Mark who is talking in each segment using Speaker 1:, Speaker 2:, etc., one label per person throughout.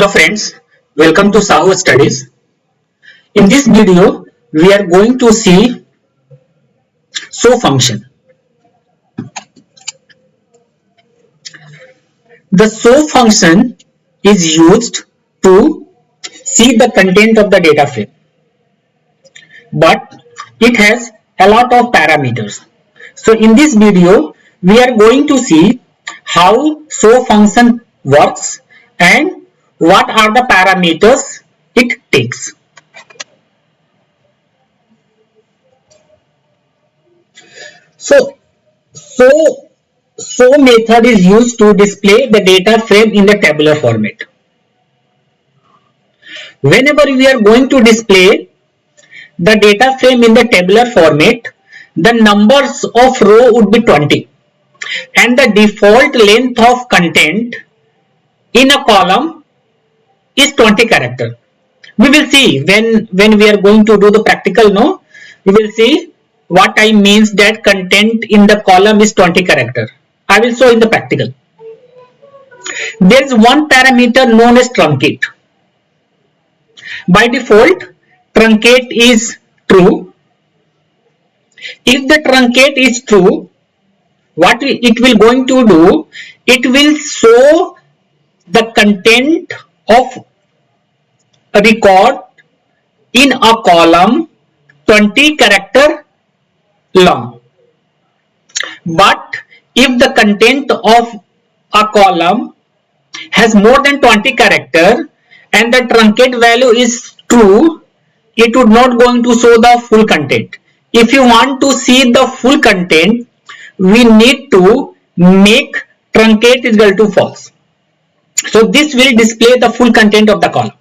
Speaker 1: Hello friends, welcome to Sahu Studies. In this video, we are going to see show function. The show function is used to see the content of the data frame, but it has a lot of parameters. So in this video, we are going to see how show function works and what are the parameters it takes. So show method is used to display the data frame in the tabular format. Whenever we are going to display the data frame in the tabular format, the numbers of row would be 20 and the default length of content in a column is 20 character. We will see when we are going to do the practical, no? We will see what I means that content in the column is 20 character. I will show in the practical. There is one parameter known as truncate. By default, truncate is true. If the truncate is true, what it will going to do, it will show the content of a record in a column 20 character long. But if the content of a column has more than 20 character and the truncate value is true, it would not going to show the full content. If you want to see the full content, we need to make truncate is equal to false. So this will display the full content of the column.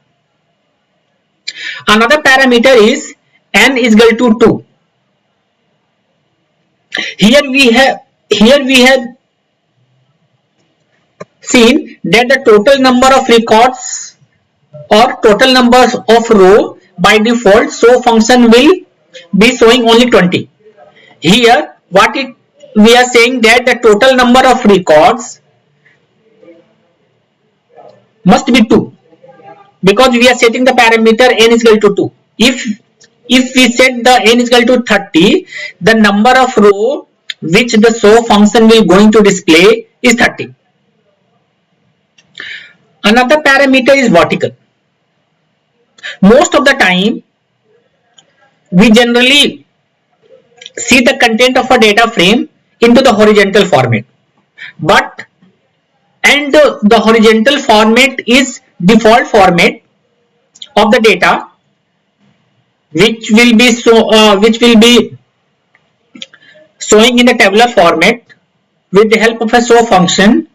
Speaker 1: Another parameter is n is equal to 2. Here we have seen that the total number of records or total numbers of row by default show function will be showing only 20. Here we are saying that the total number of records must be 2 because we are setting the parameter n is equal to 2. If we set the n is equal to 30, the number of row which the show function will going to display is 30. Another parameter is vertical. Most of the time, we generally see the content of a data frame into the horizontal format. And the horizontal format is default format of the data, which will be showing in the tabular format with the help of a show function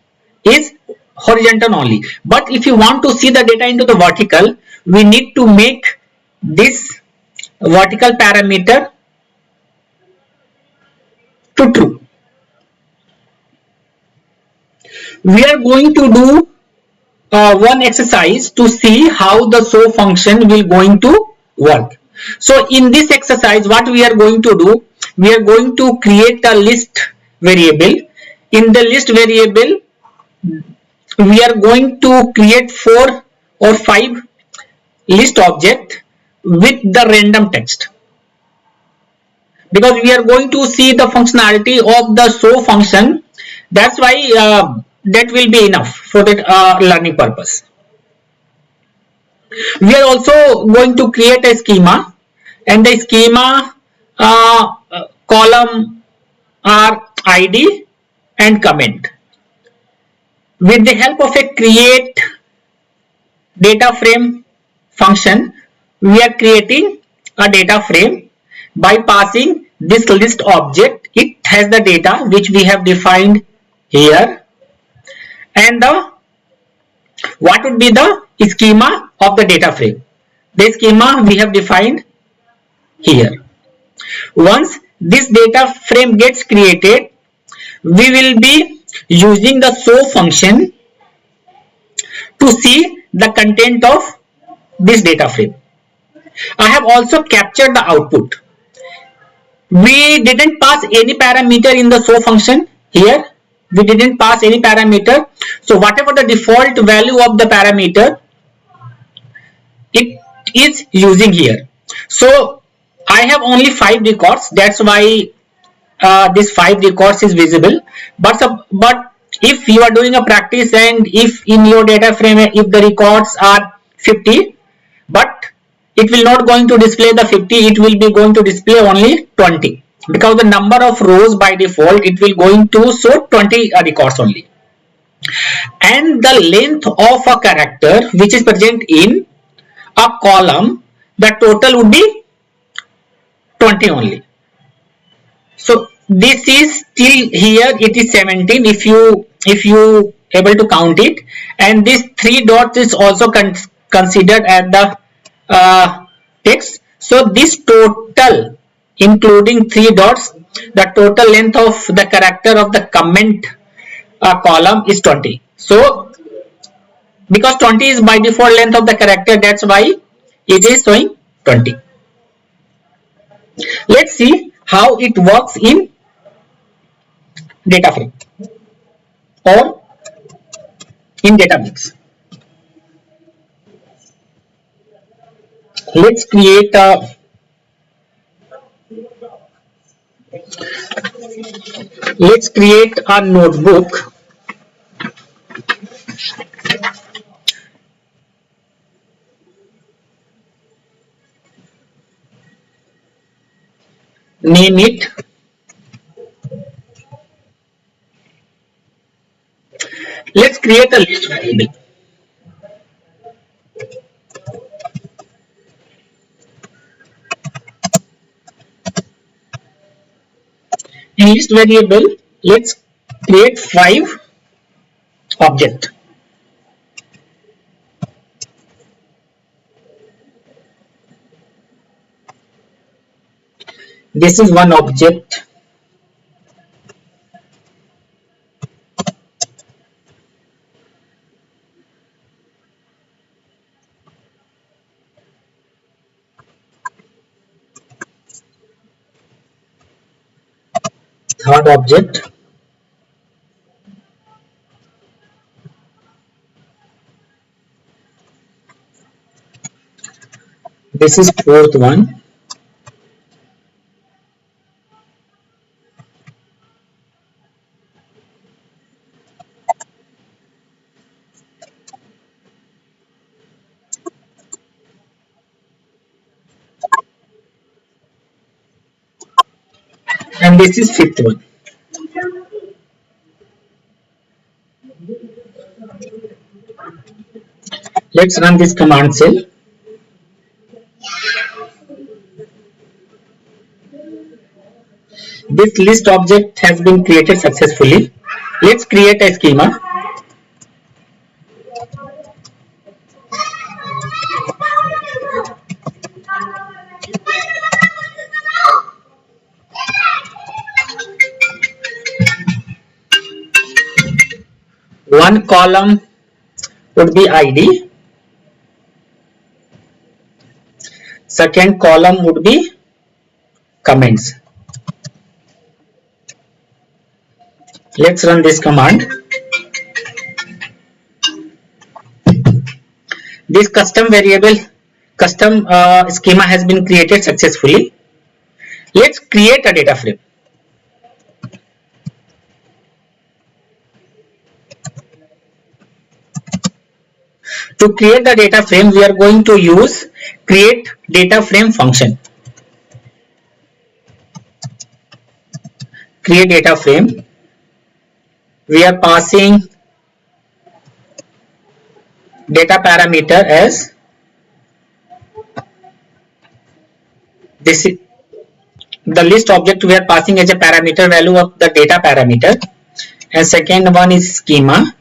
Speaker 1: is horizontal only. But if you want to see the data into the vertical, we need to make this vertical parameter to true. We are going to do one exercise to see how the show function will going to work. So in this exercise, what we are going to do, we are going to create a list variable. In the list variable, we are going to create 4 or 5 list object with the random text, because we are going to see the functionality of the show function. That's why that will be enough for that learning purpose. We are also going to create a schema, and the schema column are ID and comment. With the help of a create data frame function, we are creating a data frame by passing this list object. It has the data which we have defined here, and what would be the schema of the data frame. The schema we have defined here. Once this data frame gets created, we will be using the show function to see the content of this data frame. I have also captured the output. We didn't pass any parameter in the show function here. We didn't pass any parameter. So whatever the default value of the parameter, it is using here. So I have only 5 records, that's why this 5 records is visible. But if you are doing a practice and if in your data frame if the records are 50, but it will not going to display the 50, it will be going to display only 20, because the number of rows by default it will going to show 20 records only, and the length of a character which is present in a column, the total would be 20 only. So this is till here it is 17 if you able to count it, and this 3 dots is also considered as the text. So this total including 3 dots, the total length of the character of the comment column is 20. So because 20 is by default length of the character, that's why it is showing 20. Let's see how it works in data frame or in Databricks. Let's create a notebook. Name it let's create a list variable. In list variable, let's create 5 object. This is one object. Third object. This is fourth one. And this is fifth one. Let's run this command cell. This list object has been created successfully. Let's create a schema. One column would be ID. Second column would be comments. Let's run this command. This custom schema has been created successfully. Let's create a data frame. To create the data frame, we are going to use create data frame function. Create data frame. We are passing data parameter as this is the list object. We are passing as a parameter value of the data parameter, and second one is schema.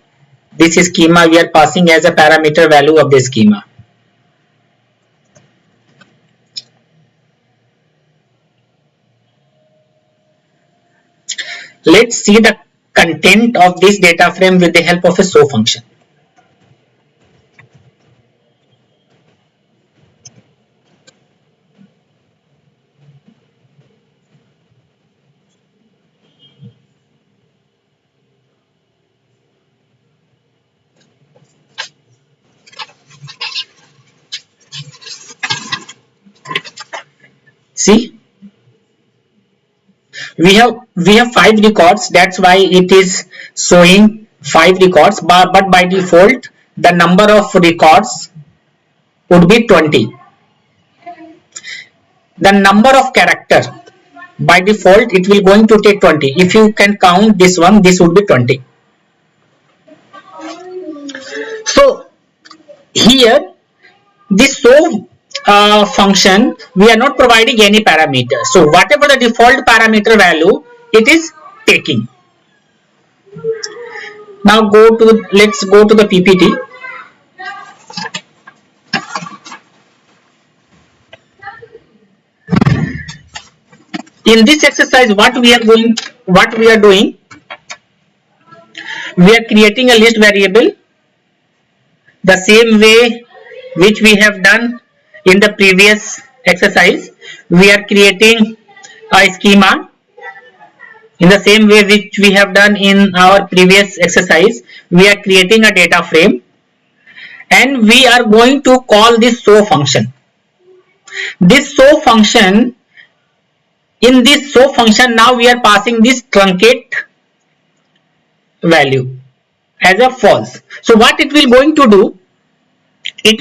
Speaker 1: This is schema, we are passing as a parameter value of the schema. Let's see the content of this data frame with the help of a show function. we have 5 records, that's why it is showing 5 records, but by default the number of records would be 20. The number of character by default it will going to take 20. If you can count this one, this would be 20. So here this show function, we are not providing any parameter, so whatever the default parameter value it is taking. Now let's go to the PPT. In this exercise, what we are doing, we are creating a list variable the same way which we have done in the previous exercise. We are creating a schema in the same way which we have done in our previous exercise. We are creating a data frame and we are going to call this show function. This show function, in this show function now we are passing this truncate value as a false. So what it will going to do, it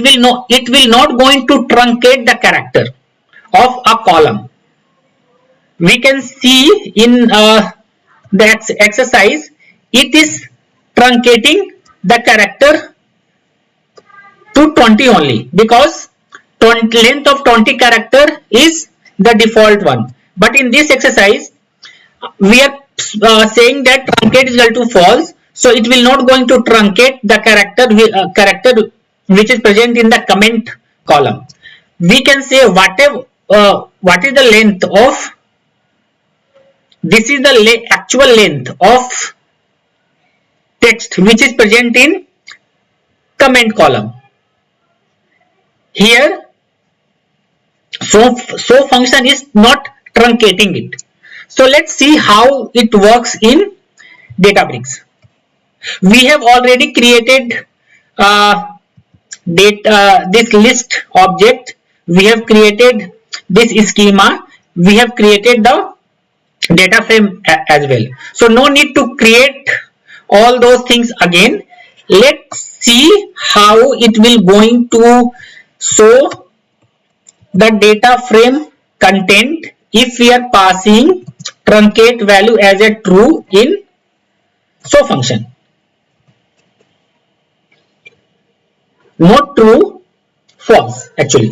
Speaker 1: will not going to truncate the character of a column. We can see in the exercise it is truncating the character to 20 only, because length of 20 character is the default one. But in this exercise we are saying that truncate is equal to false, so it will not going to truncate the character which is present in the comment column. We can say what is the length of, this is the actual length of text which is present in comment column. Here so function is not truncating it. So let's see how it works in Databricks. We have already created this list object, we have created this schema, we have created the data frame as well. So no need to create all those things again. Let's see how it will going to show the data frame content if we are passing truncate value as a true in show function. Not true, false actually.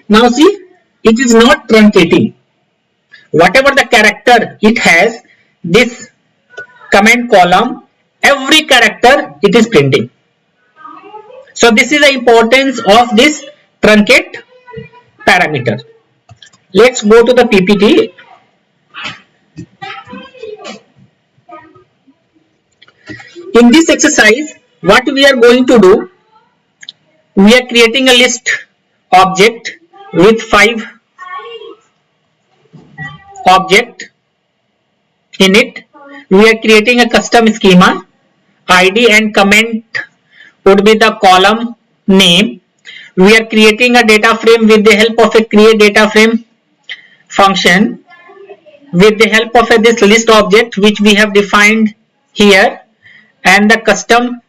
Speaker 1: Now see, it is not truncating. Whatever the character it has, this comment column, every character it is printing. So this is the importance of this truncate parameter. Let's go to the PPT. In this exercise, what we are going to do, we are creating a list object with 5 objects in it. We are creating a custom schema. ID and comment would be the column name. We are creating a data frame with the help of a create data frame function with the help of this list object which we have defined here, and the custom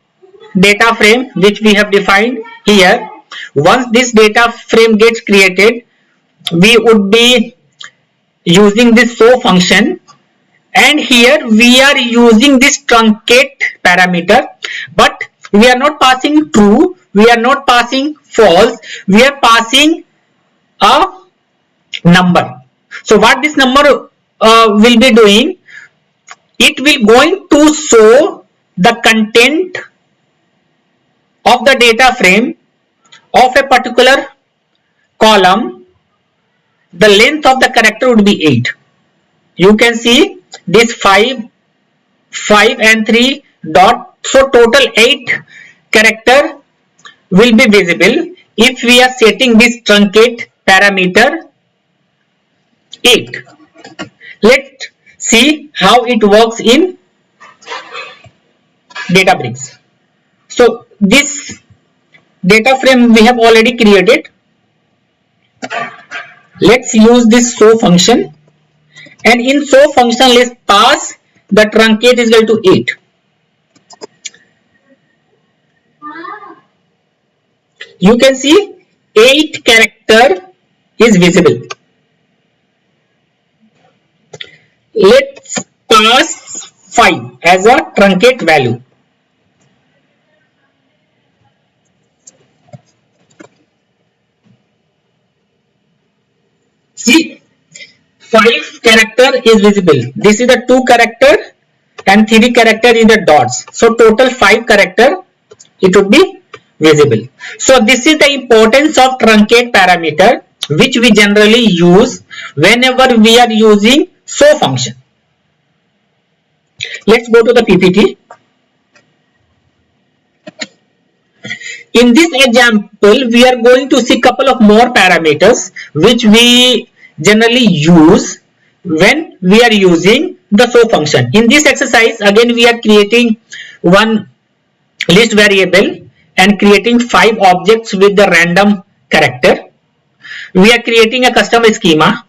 Speaker 1: data frame which we have defined here. Once this data frame gets created, we would be using this show function, and here we are using this truncate parameter, but we are not passing true, we are not passing false, we are passing a number. So what this number will be doing, it will going to show the content of the data frame of a particular column. The length of the character would be 8. You can see this 5 and 3 dot, so total 8 character will be visible if we are setting this truncate parameter 8. Let's see how it works in Databricks. So this data frame we have already created. Let's use this show function, and in show function let's pass the truncate is equal to 8. You can see 8 character is visible. Let's pass 5 as a truncate value. See, 5 character is visible. This is the 2 character and 3 character in the dots. So total 5 character it would be visible. So this is the importance of truncate parameter, which we generally use whenever we are using show function. Let's go to the PPT. In this example, we are going to see couple of more parameters which we generally use when we are using the show function. In this exercise, again we are creating one list variable and creating 5 objects with the random character. We are creating a custom schema,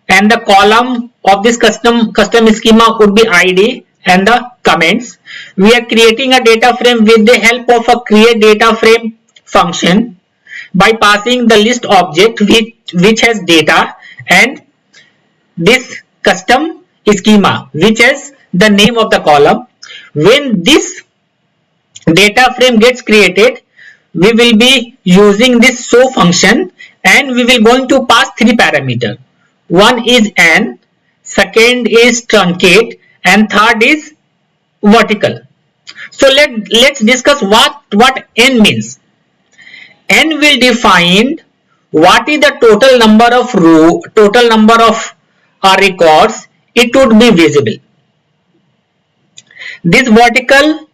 Speaker 1: and the column of this custom schema would be ID and the comments. We are creating a data frame with the help of a create data frame function by passing the list object which has data and this custom schema which has the name of the column. When this data frame gets created, we will be using this show function, and we will going to pass 3 parameters. One is n, second is truncate, and third is vertical. So let's discuss what n means. N will define what is the total number of total number of records it would be visible. This vertical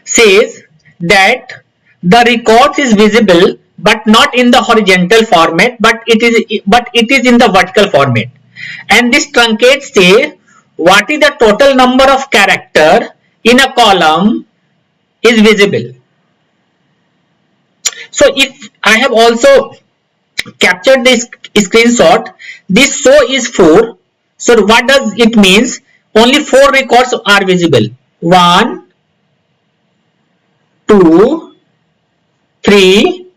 Speaker 1: says that the records is visible but not in the horizontal format, but it is in the vertical format. And this truncate says what is the total number of character in a column is visible. So if I have also captured this screenshot, this show is 4. So what does it means? Only 4 records are visible. 1, 2, 3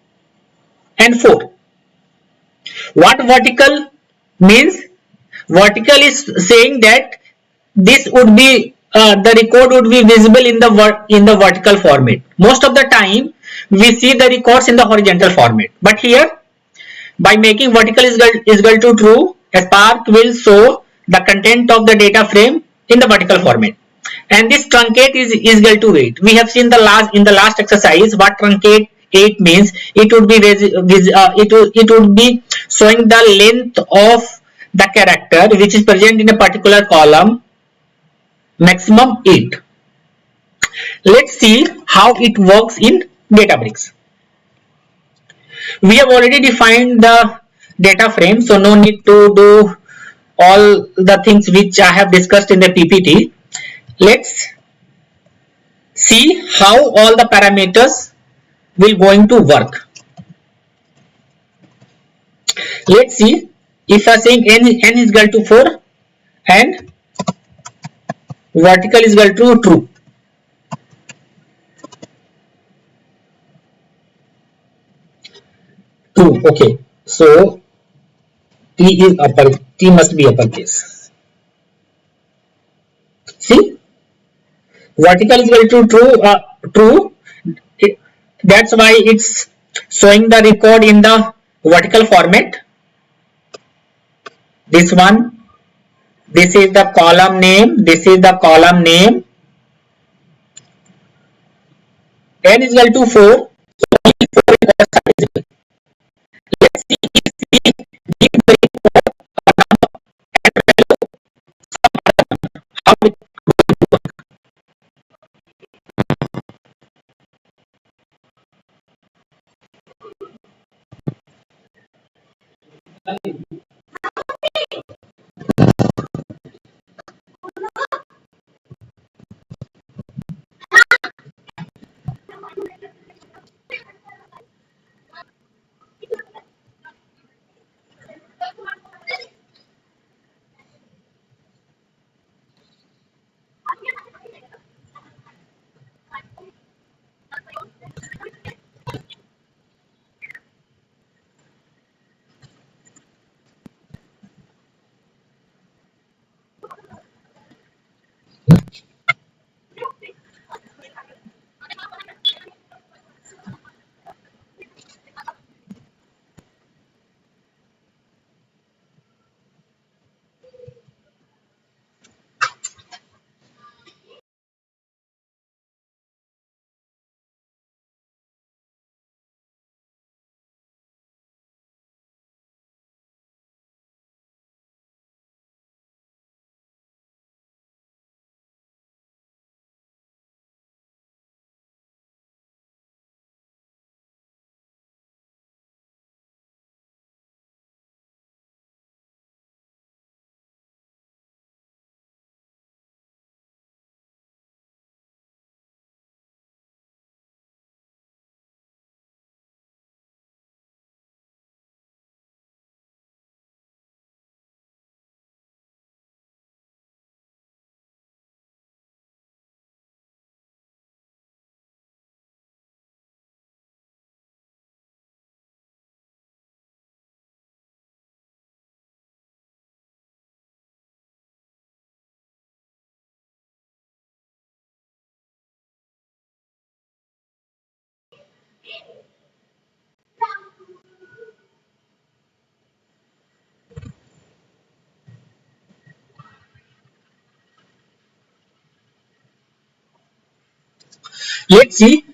Speaker 1: and 4. What vertical means? Vertical is saying that this would be the record would be visible in the vertical format. Most of the time we see the records in the horizontal format, but here by making vertical is equal to true, Spark will show the content of the data frame in the vertical format. And this truncate is equal to 8. We have seen in the last exercise what truncate 8 means. It would be it would be showing the length of the character which is present in a particular column, maximum 8. Let's see how it works in Databricks. We have already defined the data frame, so no need to do all the things which I have discussed in the PPT. Let's see how all the parameters will going to work. Let's see if I am saying n is equal to 4 and vertical is equal to true. True. Okay. So T must be uppercase. See, vertical is equal to true. That's why it's showing the record in the vertical format. This one, this is the column name, this is the column name. N is equal to 4. So only 4 records are visible. Let's see if we give the report a number and value how it Let's see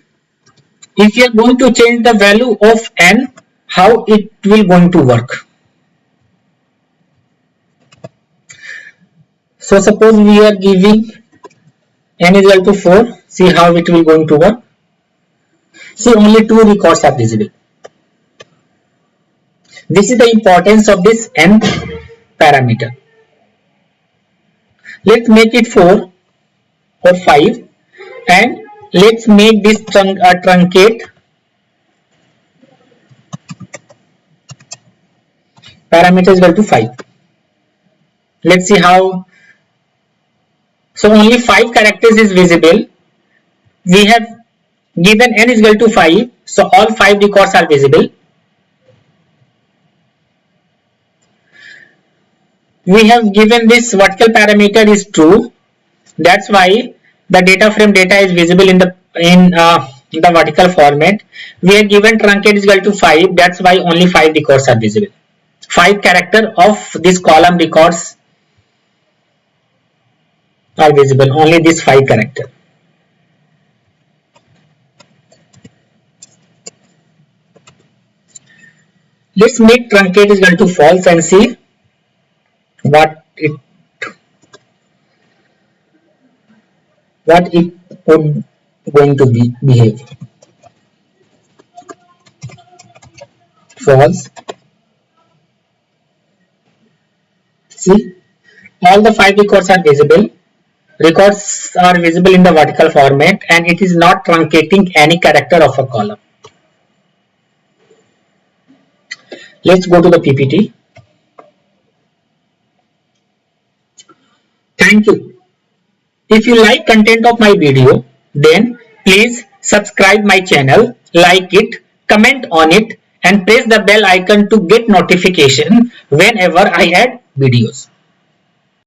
Speaker 1: if you are going to change the value of n, how it will going to work. So suppose we are giving n is equal to 4. See how it will going to work. See, only 2 records are visible. This is the importance of this n parameter. Let's make it 4 or 5 and let's make this truncate parameter is equal to 5. Let's see how. So only 5 characters is visible. We have given n is equal to 5, so all 5 records are visible. We have given this vertical parameter is true. That's why the data frame data is visible in the vertical format. We have given truncate is equal to 5. That's why only 5 records are visible. 5 character of this column records are visible. Only this 5 character. Let's make truncate is equal to false and see what it would going to behave. False. See, all the 5 records are visible. Records are visible in the vertical format and it is not truncating any character of a column. Let's go to the PPT. Thank you. If you like content of my video, then please subscribe my channel, like it, comment on it and press the bell icon to get notification whenever I add videos.